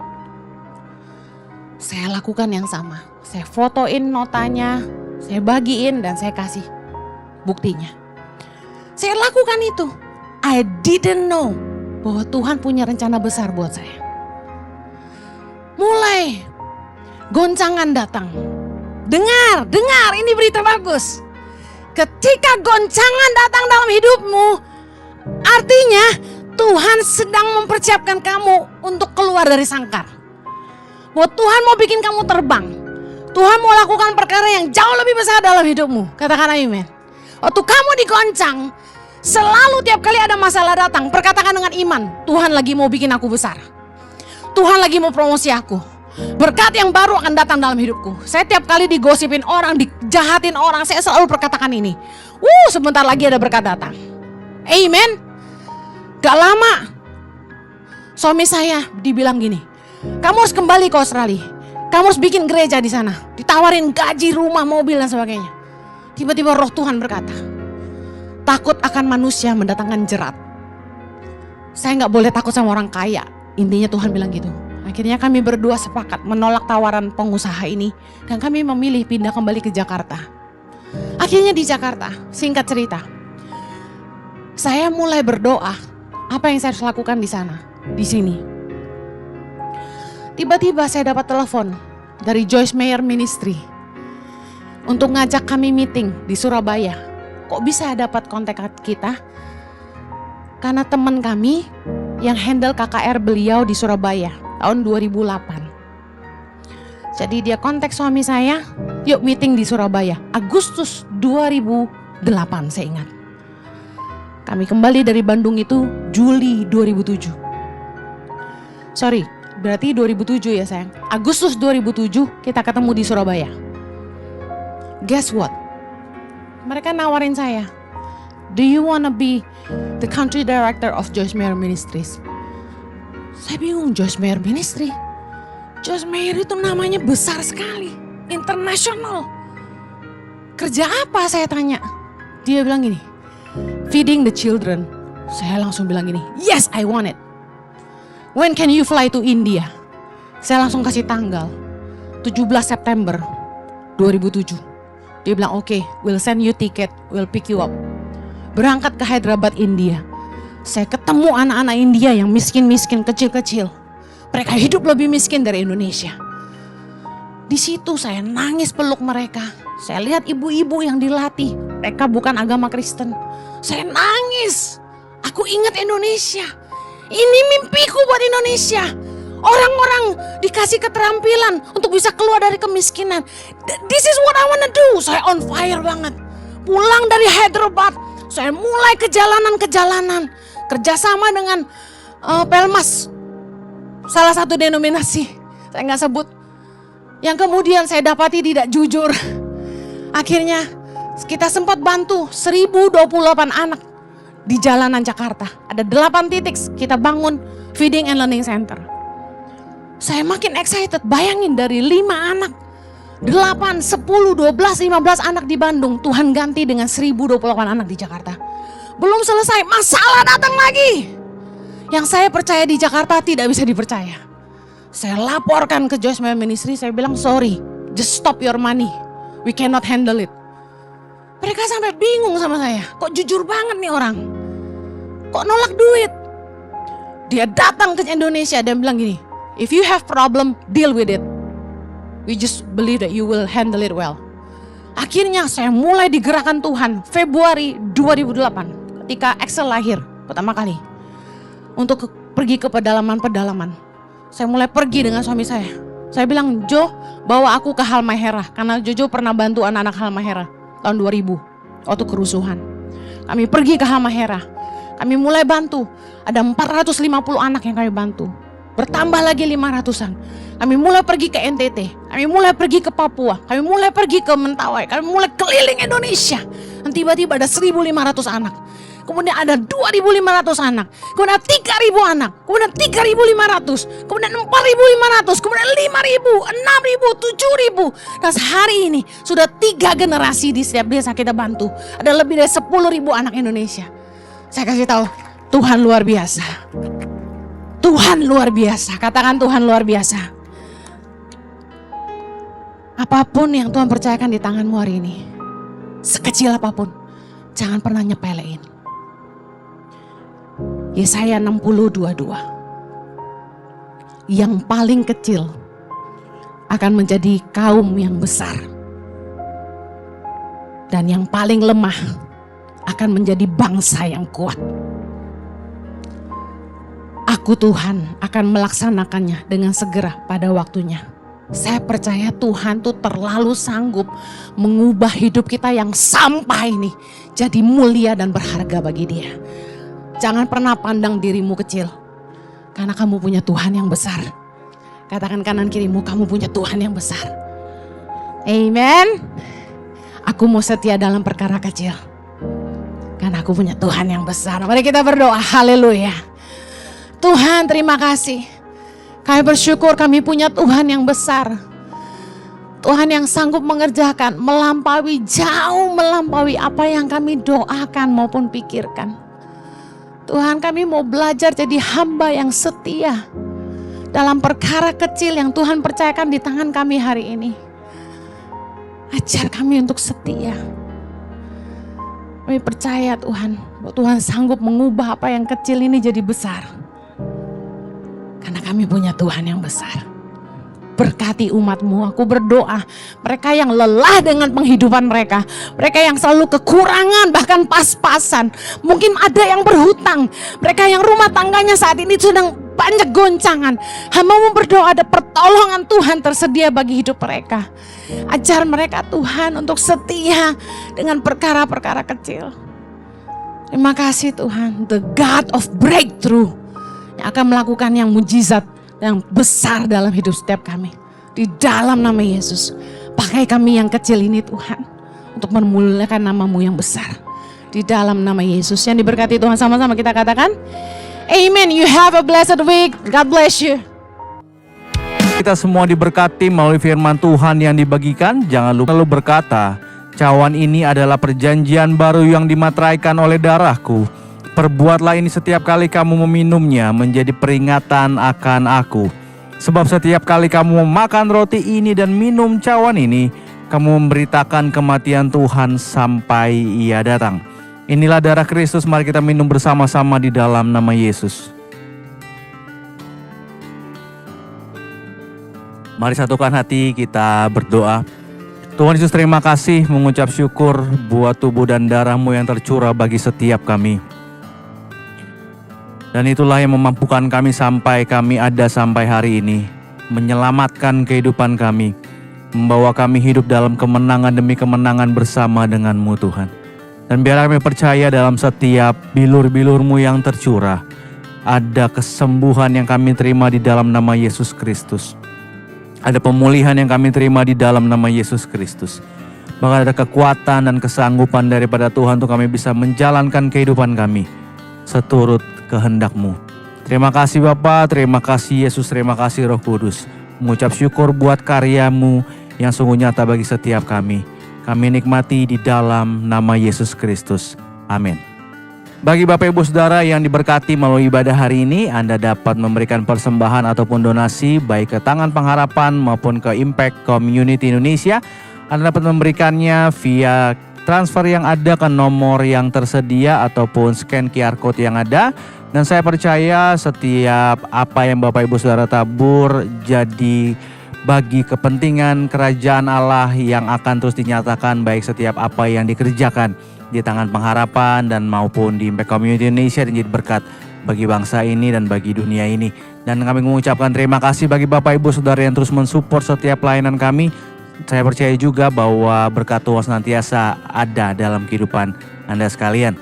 saya lakukan yang sama. Saya fotoin notanya, saya bagiin dan saya kasih buktinya. Saya lakukan itu. I didn't know bahwa Tuhan punya rencana besar buat saya. Mulai goncangan datang. Dengar, ini berita bagus. Ketika goncangan datang dalam hidupmu, artinya Tuhan sedang mempersiapkan kamu untuk keluar dari sangkar. Bahwa Tuhan mau bikin kamu terbang. Tuhan mau lakukan perkara yang jauh lebih besar dalam hidupmu. Katakan amin. Waktu kamu digoncang, selalu tiap kali ada masalah datang, perkatakan dengan iman, Tuhan lagi mau bikin aku besar. Tuhan lagi mau promosi aku. Berkat yang baru akan datang dalam hidupku. Saya tiap kali digosipin orang, dijahatin orang, saya selalu perkatakan ini. Sebentar lagi ada berkat datang. Amen. Gak lama, suami saya dibilang gini, kamu harus kembali ke Australia. Kamu harus bikin gereja di sana. Ditawarin gaji, rumah, mobil dan sebagainya. Tiba-tiba roh Tuhan berkata, takut akan manusia mendatangkan jerat. Saya gak boleh takut sama orang kaya. Intinya Tuhan bilang gitu. Akhirnya kami berdua sepakat menolak tawaran pengusaha ini. Dan kami memilih pindah kembali ke Jakarta. Akhirnya di Jakarta, singkat cerita, saya mulai berdoa. Apa yang saya harus lakukan di sana, di sini. Tiba-tiba saya dapat telepon dari Joyce Meyer Ministry untuk ngajak kami meeting di Surabaya. Kok bisa dapat kontak kita? Karena teman kami yang handle KKR beliau di Surabaya tahun 2008. Jadi dia kontak suami saya, yuk meeting di Surabaya. Agustus 2008 saya ingat. Kami kembali dari Bandung itu Juli 2007. Sorry, berarti 2007 ya sayang. Agustus 2007 kita ketemu di Surabaya. Guess what? Mereka nawarin saya, do you wanna be the country director of Joyce Meyer Ministries? Saya bingung, Joyce Meyer Ministry. Joyce Meyer itu namanya besar sekali, internasional. Kerja apa saya tanya? Dia bilang gini, feeding the children. Saya langsung bilang gini, yes I want it. When can you fly to India? Saya langsung kasih tanggal, 17 September 2007. Dia bilang okay, we'll send you ticket, we'll pick you up. Berangkat ke Hyderabad, India. Saya ketemu anak-anak India yang miskin-miskin, kecil-kecil. Mereka hidup lebih miskin dari Indonesia. Di situ saya nangis peluk mereka. Saya lihat ibu-ibu yang dilatih. Mereka bukan agama Kristen. Saya nangis. Aku ingat Indonesia. Ini mimpiku buat Indonesia. Orang-orang dikasih keterampilan untuk bisa keluar dari kemiskinan. This is what I wanna do. Saya on fire banget. Pulang dari Hyderabad, saya mulai kejalanan-kejalanan. Kerjasama dengan Pelmas. Salah satu denominasi. Saya gak sebut. Yang kemudian saya dapati tidak jujur. Akhirnya kita sempat bantu 1028 anak di jalanan Jakarta. Ada 8 titik kita bangun feeding and learning center. Saya makin excited, bayangin dari 5 anak, 8, 10, 12, 15 anak di Bandung. Tuhan ganti dengan 1028 anak di Jakarta. Belum selesai, masalah datang lagi. Yang saya percaya di Jakarta tidak bisa dipercaya. Saya laporkan ke Joyce Meyer Ministry, saya bilang sorry, just stop your money. We cannot handle it. Mereka sampai bingung sama saya, kok jujur banget nih orang. Kok nolak duit? Dia datang ke Indonesia dan bilang gini, if you have problem, deal with it. We just believe that you will handle it well. Akhirnya saya mulai digerakkan Tuhan Februari 2008 ketika Axel lahir pertama kali. Untuk pergi ke pedalaman-pedalaman. Saya mulai pergi dengan suami saya. Saya bilang, Jo, bawa aku ke Halmahera. Karena Jojo pernah bantu anak-anak Halmahera tahun 2000 waktu kerusuhan. Kami pergi ke Halmahera. Kami mulai bantu. Ada 450 anak yang kami bantu. Bertambah lagi 500-an. Kami mulai pergi ke NTT. Kami mulai pergi ke Papua. Kami mulai pergi ke Mentawai. Kami mulai keliling Indonesia. Dan tiba-tiba ada 1.500 anak. Kemudian ada 2.500 anak. Kemudian 3.000 anak. Kemudian 3.500. Kemudian 4.500. Kemudian 5.000, 6.000, 7.000. Dan hari ini sudah 3 generasi di setiap desa kita bantu. Ada lebih dari 10.000 anak Indonesia. Saya kasih tahu, Tuhan luar biasa. Tuhan luar biasa. Katakan Tuhan luar biasa. Apapun yang Tuhan percayakan di tanganmu hari ini, sekecil apapun, jangan pernah nyepelein. Yesaya 60:22. Yang paling kecil akan menjadi kaum yang besar. Dan yang paling lemah akan menjadi bangsa yang kuat. Aku Tuhan akan melaksanakannya dengan segera pada waktunya. Saya percaya Tuhan tuh terlalu sanggup mengubah hidup kita yang sampah ini jadi mulia dan berharga bagi Dia. Jangan pernah pandang dirimu kecil, karena kamu punya Tuhan yang besar. Katakan kanan kirimu, kamu punya Tuhan yang besar. Amen. Aku mau setia dalam perkara kecil, karena aku punya Tuhan yang besar. Mari kita berdoa, haleluya. Tuhan, terima kasih. Kami bersyukur kami punya Tuhan yang besar. Tuhan yang sanggup mengerjakan, jauh melampaui apa yang kami doakan maupun pikirkan. Tuhan, kami mau belajar jadi hamba yang setia dalam perkara kecil yang Tuhan percayakan di tangan kami hari ini. Ajar kami untuk setia. Kami percaya Tuhan, bahwa Tuhan sanggup mengubah apa yang kecil ini jadi besar. Karena kami punya Tuhan yang besar. Berkati umat-Mu, aku berdoa. Mereka yang lelah dengan penghidupan mereka. Mereka yang selalu kekurangan, bahkan pas-pasan. Mungkin ada yang berhutang. Mereka yang rumah tangganya saat ini sedang banyak goncangan. Hamba-Mu berdoa ada pertolongan Tuhan tersedia bagi hidup mereka. Ajar mereka Tuhan untuk setia dengan perkara-perkara kecil. Terima kasih Tuhan, the God of breakthrough, yang akan melakukan yang mujizat yang besar dalam hidup setiap kami. Di dalam nama Yesus, pakai kami yang kecil ini Tuhan, untuk memuliakan nama-Mu yang besar. Di dalam nama Yesus yang diberkati Tuhan, sama-sama kita katakan Amen. You have a blessed week. God bless you. Kita semua diberkati melalui firman Tuhan yang dibagikan. Jangan lupa lalu berkata, cawan ini adalah perjanjian baru yang dimateraikan oleh darahku. Perbuatlah ini setiap kali kamu meminumnya menjadi peringatan akan aku. Sebab setiap kali kamu memakan roti ini dan minum cawan ini, kamu memberitakan kematian Tuhan sampai Ia datang. Inilah darah Kristus, mari kita minum bersama-sama di dalam nama Yesus. Mari satukan hati kita berdoa. Tuhan Yesus, terima kasih, mengucap syukur buat tubuh dan darah-Mu yang tercurah bagi setiap kami. Dan itulah yang memampukan kami sampai kami ada sampai hari ini. Menyelamatkan kehidupan kami. Membawa kami hidup dalam kemenangan demi kemenangan bersama dengan-Mu Tuhan. Dan biarlah kami percaya dalam setiap bilur-bilur-Mu yang tercurah. Ada kesembuhan yang kami terima di dalam nama Yesus Kristus. Ada pemulihan yang kami terima di dalam nama Yesus Kristus. Bahkan ada kekuatan dan kesanggupan daripada Tuhan untuk kami bisa menjalankan kehidupan kami seturut kehendak-Mu. Terima kasih Bapa, terima kasih Yesus, terima kasih Roh Kudus. Mengucap syukur buat karya-Mu yang sungguh nyata bagi setiap kami. Kami nikmati di dalam nama Yesus Kristus. Amin. Bagi Bapak Ibu Saudara yang diberkati melalui ibadah hari ini, Anda dapat memberikan persembahan ataupun donasi baik ke Tangan Pengharapan maupun ke Impact Community Indonesia. Anda dapat memberikannya via transfer yang ada ke nomor yang tersedia ataupun scan QR Code yang ada. Dan saya percaya setiap apa yang Bapak Ibu Saudara tabur jadi bagi kepentingan kerajaan Allah yang akan terus dinyatakan, baik setiap apa yang dikerjakan di Tangan Pengharapan dan maupun di Impact Community Indonesia, dan jadi berkat bagi bangsa ini dan bagi dunia ini. Dan kami mengucapkan terima kasih bagi Bapak Ibu Saudara yang terus mensupport setiap pelayanan kami. Saya percaya juga bahwa berkat Tuhan senantiasa ada dalam kehidupan Anda sekalian.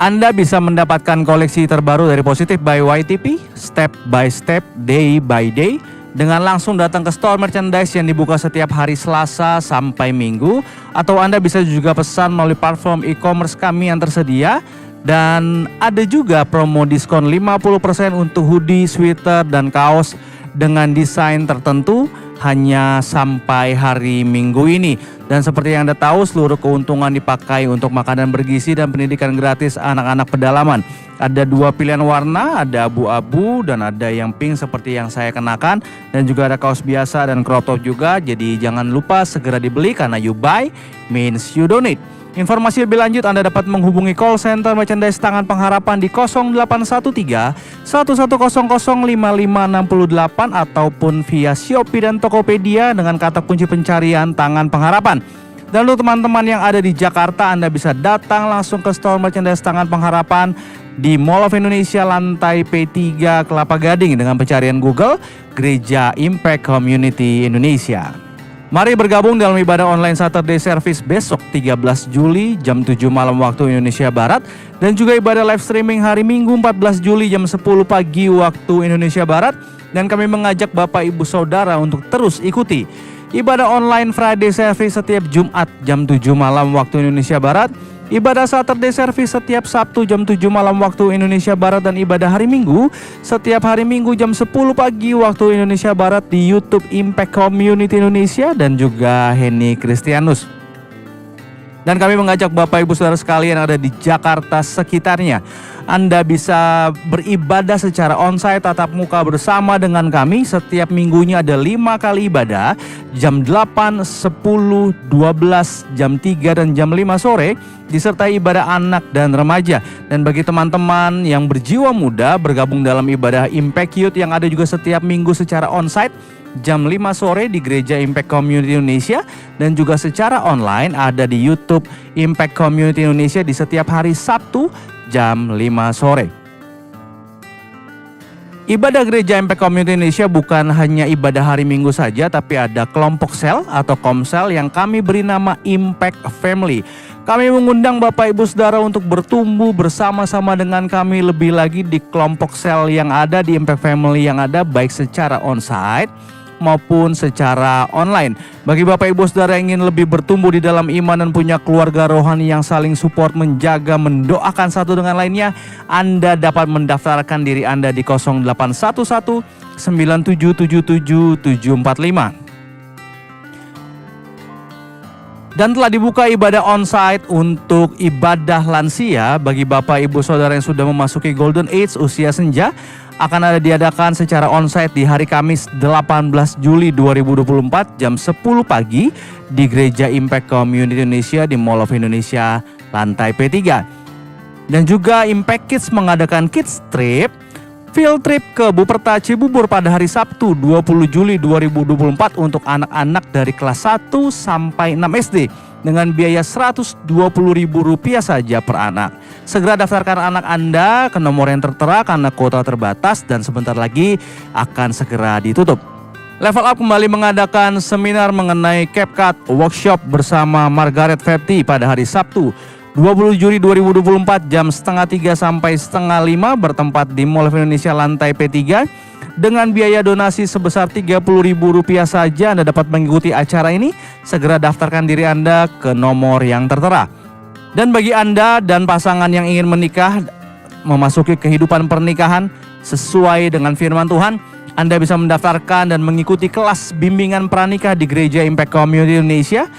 Anda bisa mendapatkan koleksi terbaru dari Positive by YTP, step by step, day by day, dengan langsung datang ke store merchandise yang dibuka setiap hari Selasa sampai Minggu. Atau Anda bisa juga pesan melalui platform e-commerce kami yang tersedia. Dan ada juga promo diskon 50% untuk hoodie, sweater, dan kaos dengan desain tertentu hanya sampai hari Minggu ini. Dan seperti yang Anda tahu, seluruh keuntungan dipakai untuk makanan bergizi dan pendidikan gratis anak-anak pedalaman. Ada 2 pilihan warna, ada abu-abu dan ada yang pink seperti yang saya kenakan. Dan juga ada kaos biasa dan crop top juga. Jadi jangan lupa segera dibeli karena you buy means you donate. Informasi lebih lanjut Anda dapat menghubungi call center merchandise Tangan Pengharapan di 0813 1100 5568 ataupun via Shopee dan Tokopedia dengan kata kunci pencarian Tangan Pengharapan. Dan untuk teman-teman yang ada di Jakarta, Anda bisa datang langsung ke store merchandise Tangan Pengharapan di Mall of Indonesia lantai P3 Kelapa Gading dengan pencarian Google Gereja Impact Community Indonesia. Mari bergabung dalam ibadah online Saturday Service besok 13 Juli jam 7 malam waktu Indonesia Barat. Dan juga ibadah live streaming hari Minggu 14 Juli jam 10 pagi waktu Indonesia Barat. Dan kami mengajak Bapak Ibu Saudara untuk terus ikuti ibadah online Friday Service setiap Jumat jam 7 malam waktu Indonesia Barat. Ibadah Saturday Service setiap Sabtu jam 7 malam waktu Indonesia Barat. Dan ibadah hari Minggu setiap hari Minggu jam 10 pagi waktu Indonesia Barat di YouTube Impact Community Indonesia dan juga Henny Kristianus. Dan kami mengajak Bapak Ibu Saudara sekalian yang ada di Jakarta sekitarnya, Anda bisa beribadah secara onsite tatap muka bersama dengan kami. Setiap minggunya ada 5 kali ibadah, jam 8, 10, 12, jam 3 dan jam 5 sore, disertai ibadah anak dan remaja. Dan bagi teman-teman yang berjiwa muda bergabung dalam ibadah Impact Youth yang ada juga setiap minggu secara onsite jam 5 sore di Gereja Impact Community Indonesia, dan juga secara online ada di YouTube Impact Community Indonesia di setiap hari Sabtu jam 5 sore. Ibadah Gereja Impact Community Indonesia bukan hanya ibadah hari Minggu saja, tapi ada kelompok sel atau komsel yang kami beri nama Impact Family. Kami mengundang Bapak Ibu Saudara untuk bertumbuh bersama-sama dengan kami lebih lagi di kelompok sel yang ada di Impact Family yang ada, baik secara onsite maupun secara online. Bagi Bapak Ibu Saudara yang ingin lebih bertumbuh di dalam iman dan punya keluarga rohani yang saling support, menjaga, mendoakan satu dengan lainnya, Anda dapat mendaftarkan diri Anda di 0811 9777 745. Dan telah dibuka ibadah onsite untuk ibadah lansia bagi Bapak Ibu Saudara yang sudah memasuki Golden Age, usia senja. Akan ada diadakan secara onsite di hari Kamis 18 Juli 2024 jam 10 pagi di Gereja Impact Community Indonesia di Mall of Indonesia lantai P3. Dan juga Impact Kids mengadakan Kids Trip, field trip ke Buperta Cibubur pada hari Sabtu 20 Juli 2024 untuk anak-anak dari kelas 1 sampai 6 SD dengan biaya Rp120.000 saja per anak. Segera daftarkan anak Anda ke nomor yang tertera karena kuota terbatas dan sebentar lagi akan segera ditutup. Level Up kembali mengadakan seminar mengenai CapCut Workshop bersama Margaret Fepti pada hari Sabtu 20 Juli 2024 jam 4:30 sampai 4:30 bertempat di Mall of Indonesia lantai P3. Dengan biaya donasi sebesar Rp30.000 saja Anda dapat mengikuti acara ini. Segera daftarkan diri Anda ke nomor yang tertera. Dan bagi Anda dan pasangan yang ingin menikah, memasuki kehidupan pernikahan sesuai dengan firman Tuhan, Anda bisa mendaftarkan dan mengikuti kelas bimbingan pranikah di Gereja Impact Community Indonesia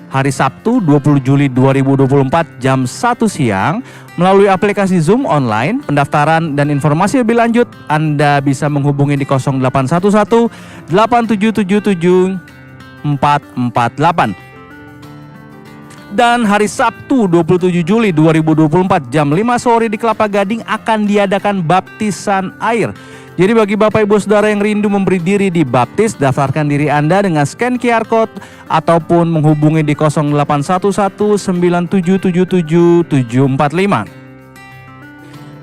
hari Sabtu 20 Juli 2024 jam 1 siang melalui aplikasi Zoom online. Pendaftaran dan informasi lebih lanjut Anda bisa menghubungi di 0811 8777 448. Dan hari Sabtu 27 Juli 2024 jam 5 sore di Kelapa Gading akan diadakan baptisan air. Jadi bagi Bapak Ibu Saudara yang rindu memberi diri dibaptis, daftarkan diri Anda dengan scan QR Code ataupun menghubungi di 0811 9777 745.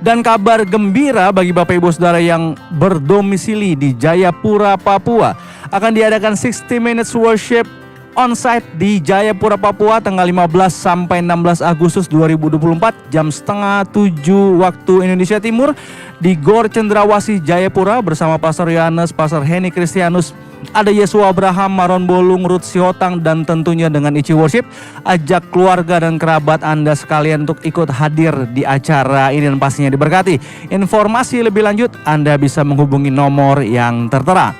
Dan kabar gembira bagi Bapak Ibu Saudara yang berdomisili di Jayapura, Papua, akan diadakan 60 Minutes Worship on-site di Jayapura, Papua tanggal 15 sampai 16 Agustus 2024 jam setengah 7 waktu Indonesia Timur di Gor Cendrawasih Jayapura bersama Pastor Yohanes, Pastor Henny Kristianus, ada Yesua Abraham, Maron Bolung, Ruth Sihotang, dan tentunya dengan Ichi Worship. Ajak keluarga dan kerabat Anda sekalian untuk ikut hadir di acara ini dan pastinya diberkati. Informasi lebih lanjut Anda bisa menghubungi nomor yang tertera.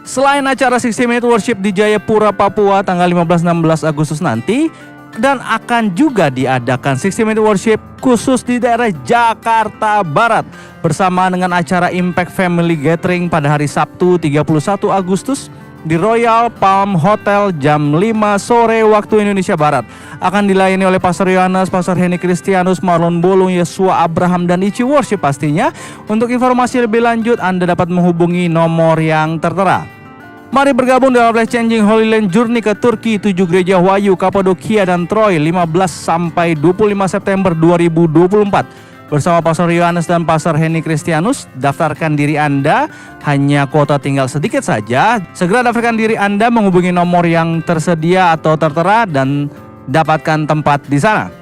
Selain acara 60 Minute Worship di Jayapura, Papua tanggal 15-16 Agustus nanti, dan akan juga diadakan 60 Minute Worship khusus di daerah Jakarta Barat bersama dengan acara Impact Family Gathering pada hari Sabtu 31 Agustus di Royal Palm Hotel jam 5 sore waktu Indonesia Barat. Akan dilayani oleh Pastor Yohanes, Pastor Henny Kristianus, Marlon Bolung, Yesua Abraham, dan Ichi Worship pastinya. Untuk informasi lebih lanjut Anda dapat menghubungi nomor yang tertera. Mari bergabung dalam Life Changing Holy Land Journey ke Turki, 7 gereja Wahyu, Kapadokia, dan Troy 15 sampai 25 September 2024 bersama Pastor Yohanes dan Pastor Henny Kristianus. Daftarkan diri Anda, hanya kuota tinggal sedikit saja. Segera daftarkan diri Anda menghubungi nomor yang tersedia atau tertera dan dapatkan tempat di sana.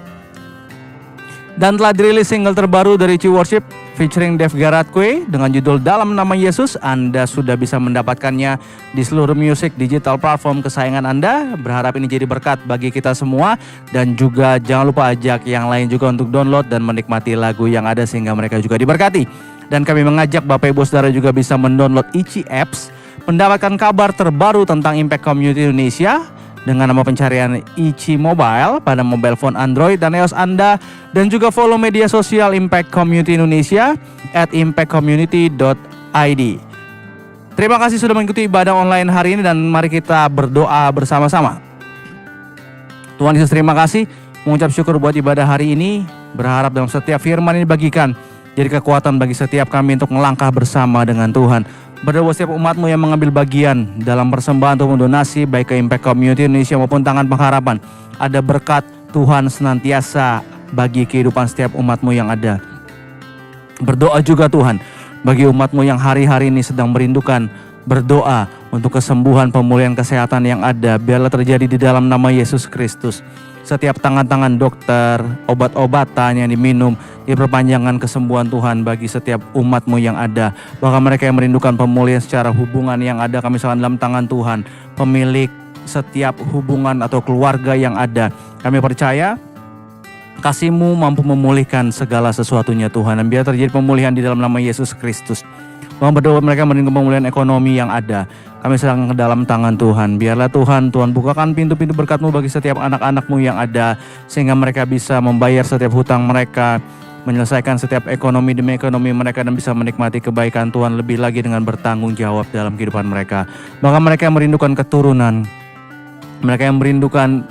Dan telah dirilis single terbaru dari Ichi Worship featuring Dev Garatque dengan judul Dalam Nama Yesus. Anda sudah bisa mendapatkannya di seluruh music digital platform kesayangan Anda. Berharap ini jadi berkat bagi kita semua. Dan juga jangan lupa ajak yang lain juga untuk download dan menikmati lagu yang ada sehingga mereka juga diberkati. Dan kami mengajak Bapak Ibu Saudara juga bisa mendownload Ichi Apps, mendapatkan kabar terbaru tentang Impact Community Indonesia dengan nama pencarian Ichi Mobile pada mobile phone Android dan iOS Anda, dan juga follow media sosial Impact Community Indonesia @impactcommunity.id. Terima kasih sudah mengikuti ibadah online hari ini dan mari kita berdoa bersama-sama. Tuhan Yesus, terima kasih, mengucap syukur buat ibadah hari ini, berharap dalam setiap firman ini bagikan jadi kekuatan bagi setiap kami untuk melangkah bersama dengan Tuhan. Berdoa setiap umat-Mu yang mengambil bagian dalam persembahan untuk mendonasi baik ke Impact Community Indonesia maupun Tangan Pengharapan. Ada berkat Tuhan senantiasa bagi kehidupan setiap umat-Mu yang ada. Berdoa juga Tuhan bagi umat-Mu yang hari-hari ini sedang merindukan, berdoa untuk kesembuhan, pemulihan kesehatan yang ada. Biarlah terjadi di dalam nama Yesus Kristus. Setiap tangan-tangan dokter, obat-obatan yang diminum, diperpanjangkan kesembuhan Tuhan bagi setiap umat-Mu yang ada. Bahkan mereka yang merindukan pemulihan secara hubungan yang ada, kami serahkan dalam tangan Tuhan. Pemilik setiap hubungan atau keluarga yang ada, kami percaya kasih-Mu mampu memulihkan segala sesuatunya Tuhan. Dan biar terjadi pemulihan di dalam nama Yesus Kristus. Bahkan berdoa mereka merindukan pemulihan ekonomi yang ada, kami serahkan ke dalam tangan Tuhan. Biarlah Tuhan bukakan pintu-pintu berkat-Mu bagi setiap anak-anak-Mu yang ada, sehingga mereka bisa membayar setiap hutang mereka, menyelesaikan setiap ekonomi demi ekonomi mereka, dan bisa menikmati kebaikan Tuhan lebih lagi dengan bertanggung jawab dalam kehidupan mereka. Bahkan mereka yang merindukan keturunan, mereka yang merindukan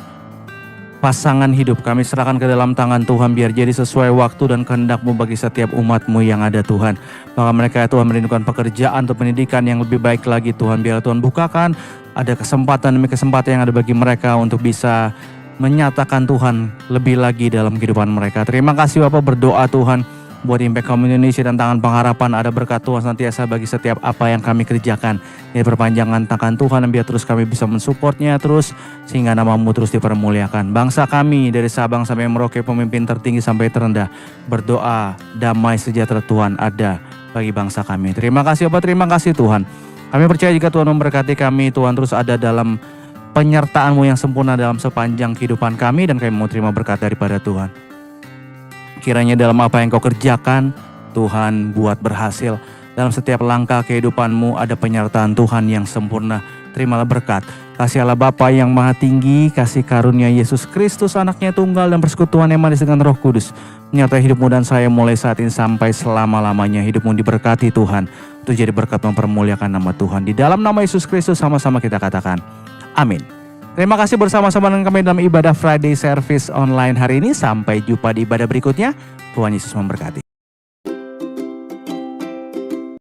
pasangan hidup, kami serahkan ke dalam tangan Tuhan. Biar jadi sesuai waktu dan kehendak-Mu bagi setiap umat-Mu yang ada Tuhan. Bahkan mereka Tuhan merindukan pekerjaan atau pendidikan yang lebih baik lagi Tuhan. Biar Tuhan bukakan ada kesempatan demi kesempatan yang ada bagi mereka untuk bisa menyatakan Tuhan lebih lagi dalam kehidupan mereka. Terima kasih Bapak, berdoa Tuhan buat Impact Community Indonesia dan Tangan Pengharapan. Ada berkat Tuhan senantiasa bagi setiap apa yang kami kerjakan. Ini perpanjangan tangan Tuhan, dan biar terus kami bisa mensupportnya terus, sehingga nama-Mu terus dipermuliakan. Bangsa kami dari Sabang sampai Merauke, pemimpin tertinggi sampai terendah, berdoa damai sejahtera Tuhan ada bagi bangsa kami. Terima kasih Bapak, terima kasih Tuhan. Kami percaya jika Tuhan memberkati kami, Tuhan terus ada dalam penyertaan-Mu yang sempurna dalam sepanjang kehidupan kami, dan kami mau terima berkat daripada Tuhan. Kiranya dalam apa yang Kau kerjakan, Tuhan buat berhasil. Dalam setiap langkah kehidupan-Mu ada penyertaan Tuhan yang sempurna. Terimalah berkat. Kasih Allah Bapa yang Maha Tinggi, kasih karunia Yesus Kristus Anaknya Tunggal, dan persekutuan yang manis dengan Roh Kudus menyertai hidupmu dan saya mulai saat ini sampai selama-lamanya. Hidupmu diberkati Tuhan, untuk jadi berkat mempermuliakan nama Tuhan. Di dalam nama Yesus Kristus sama-sama kita katakan amin. Terima kasih bersama-sama dengan kami dalam ibadah Friday Service online hari ini. Sampai jumpa di ibadah berikutnya. Tuhan Yesus memberkati.